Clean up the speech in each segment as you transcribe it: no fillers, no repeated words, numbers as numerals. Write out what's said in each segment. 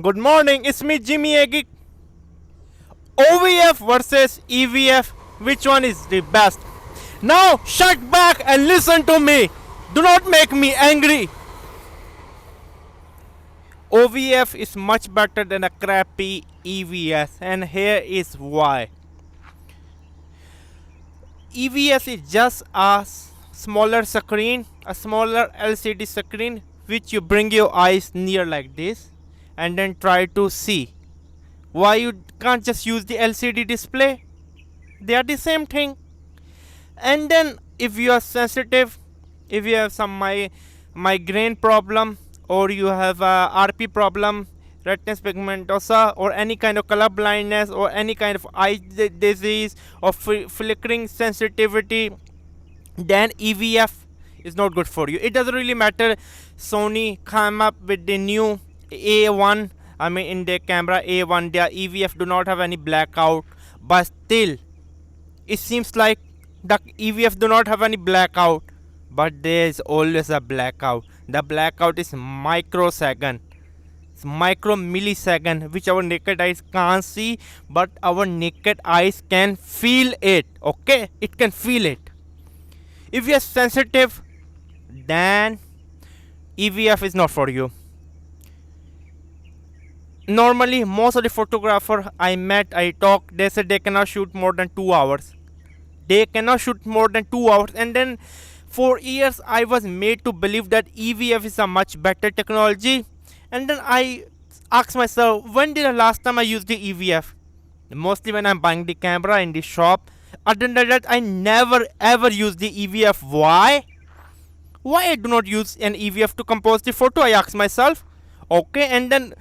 Good morning, it's me Jimmy Agik. OVF versus EVF, which one is the best? Now shut back and listen to me. Do not make me angry. OVF is much better than a crappy EVS, and here is why. EVS is just a smaller screen, a smaller LCD screen, which you bring your eyes near like this and then try to see. Why you can't just use the LCD display? They are the same thing. And then if you are sensitive, if you have some migraine problem, or you have a RP problem, redness pigmentosa, or any kind of color blindness, or any kind of eye disease, or flickering sensitivity, then EVF is not good for you. It doesn't really matter. Sony came up with the new A1, in their camera A1, their EVF do not have any blackout, but still it seems like the EVF do not have any blackout, but there is always a blackout. The blackout is microsecond, it's micro millisecond, which our naked eyes can't see, but our naked eyes can feel it. Okay, it can feel it. If you are sensitive, then EVF is not for you. Normally, most of the photographer I met, I talked, they said they cannot shoot more than 2 hours. They cannot shoot more than 2 hours. And then for years I was made to believe that EVF is a much better technology. And then I asked myself, when did the last time I used the EVF? Mostly when I'm buying the camera in the shop. Other than that, I never ever use the EVF. Why? Why I do not use an EVF to compose the photo? I asked myself. Okay, and then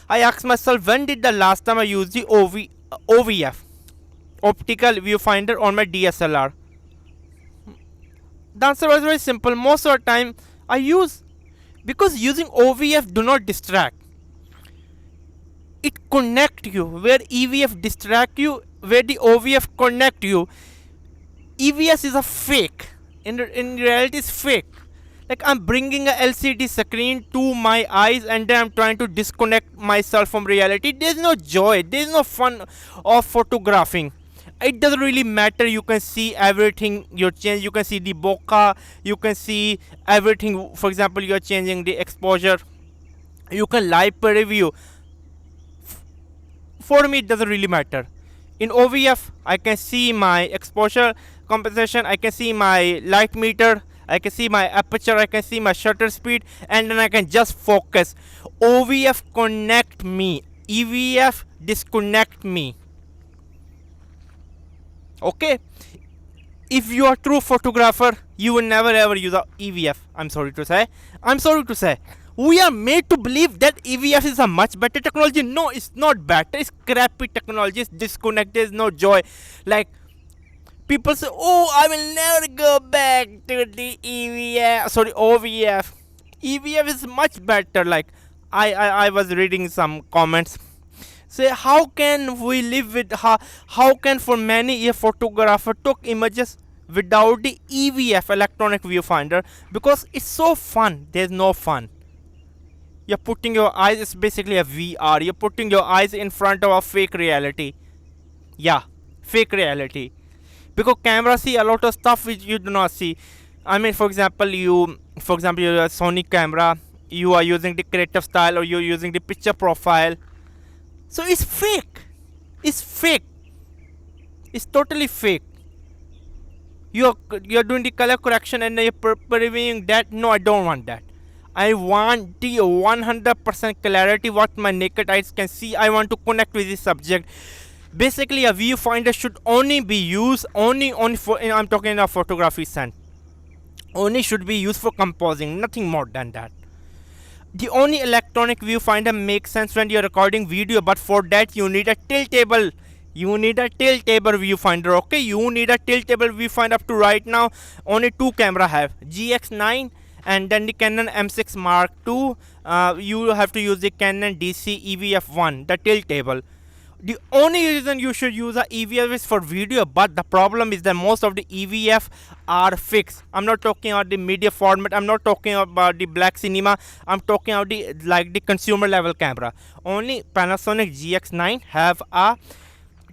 I asked myself, when did the last time I used the OVF, Optical Viewfinder, on my DSLR? The answer was very simple. Most of the time I use, because using OVF do not distract. It connect you where EVF distract you, where the OVF connect you. EVS is a fake. In reality, it's fake. Like, I'm bringing a LCD screen to my eyes and then I'm trying to disconnect myself from reality. There's no joy, there's no fun of photographing. It doesn't really matter. You can see everything you change. You can see the bokeh, you can see everything. For example, you're changing the exposure, you can live preview. For me, it doesn't really matter. In OVF, I can see my exposure compensation, I can see my light meter, I can see my aperture, I can see my shutter speed, and then I can just focus. OVF connect me, EVF disconnect me. Okay, if you are a true photographer, you will never ever use a EVF. I'm sorry to say. We are made to believe that EVF is a much better technology. No, it's not better. It's crappy technology. It's disconnected. There's no joy. Like, people say, oh, I will never go back to the OVF. EVF is much better. Like, I was reading some comments. Say, how can we live with, how can for many years photographer took images without the EVF, electronic viewfinder, because it's so fun. There's no fun. You're putting your eyes, it's basically a VR. You're putting your eyes in front of a fake reality. Yeah, fake reality. Because cameras see a lot of stuff which you do not see. For example, you're a Sony camera, you are using the creative style, or you're using the picture profile. So it's fake. It's fake. It's totally fake. You're doing the color correction and you're previewing that. No, I don't want that. I want the 100% clarity what my naked eyes can see. I want to connect with the subject. Basically, a viewfinder should only be used only for, I'm talking in a photography sense, only should be used for composing, nothing more than that. The only electronic viewfinder makes sense when you're recording video, but for that you need a tilt-table. You need a tilt-table viewfinder. Okay, you need a tilt-table viewfinder. Up to right now, only 2 camera have, GX9 and then the Canon M6 Mark II. You have to use the Canon DC EVF1, the tilt table. The only reason you should use a EVF is for video, but the problem is that most of the EVF are fixed. I'm not talking about the media format. I'm not talking about the black cinema. I'm talking about the consumer level camera. Only Panasonic GX9 have a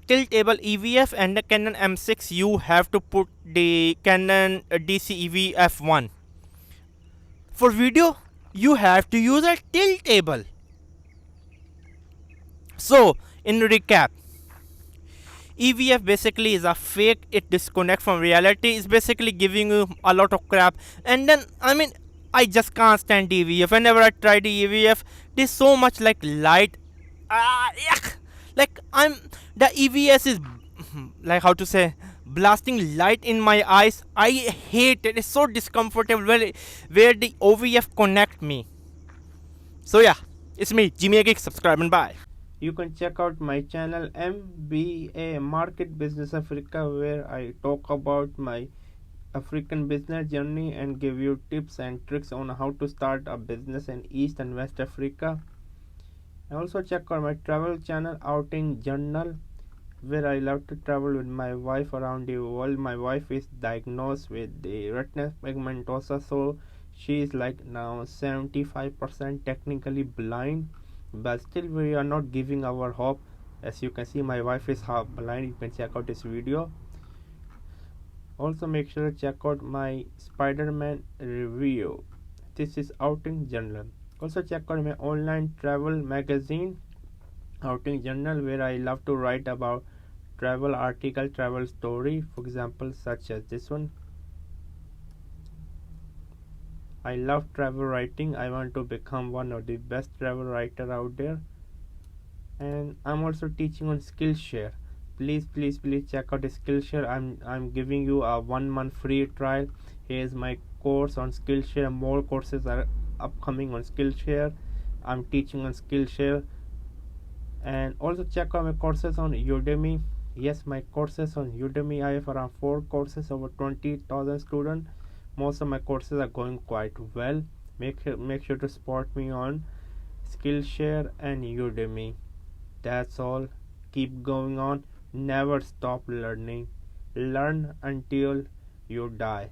tiltable EVF, and the Canon M6 you have to put the Canon DC EVF1. For video, you have to use a tiltable. So, in recap, EVF basically is a fake, it disconnect from reality, it's basically giving you a lot of crap. And then, I just can't stand EVF. Whenever I try the EVF, there's so much like light. Yuck! Like, the EVS is, like, how to say, blasting light in my eyes. I hate it, it's so discomfortable where the OVF connect me. So yeah, it's me, Jimmy Geek, subscribe and bye. You can check out my channel MBA Market Business Africa, where I talk about my African business journey and give you tips and tricks on how to start a business in East and West Africa. And also check out my travel channel Outing Journal, where I love to travel with my wife around the world. My wife is diagnosed with the retinal pigmentosa, so she is like now 75% technically blind, but still we are not giving our hope. As you can see, my wife is half blind. You can check out this video. Also make sure to check out my Spider-Man review. This is Outing Journal. Also check out my online travel magazine Outing Journal, where I love to write about travel article, travel story, for example such as this one. I love travel writing. I want to become one of the best travel writer out there. And I'm also teaching on Skillshare. Please check out Skillshare. I'm giving you a 1 month free trial. Here's my course on Skillshare. More courses are upcoming on Skillshare. I'm teaching on Skillshare. And also check out my courses on Udemy. Yes, my courses on Udemy, I have around 4 courses, over 20,000 students. Most of my courses are going quite well. Make sure to support me on Skillshare and Udemy. That's all. Keep going on. Never stop learning. Learn until you die.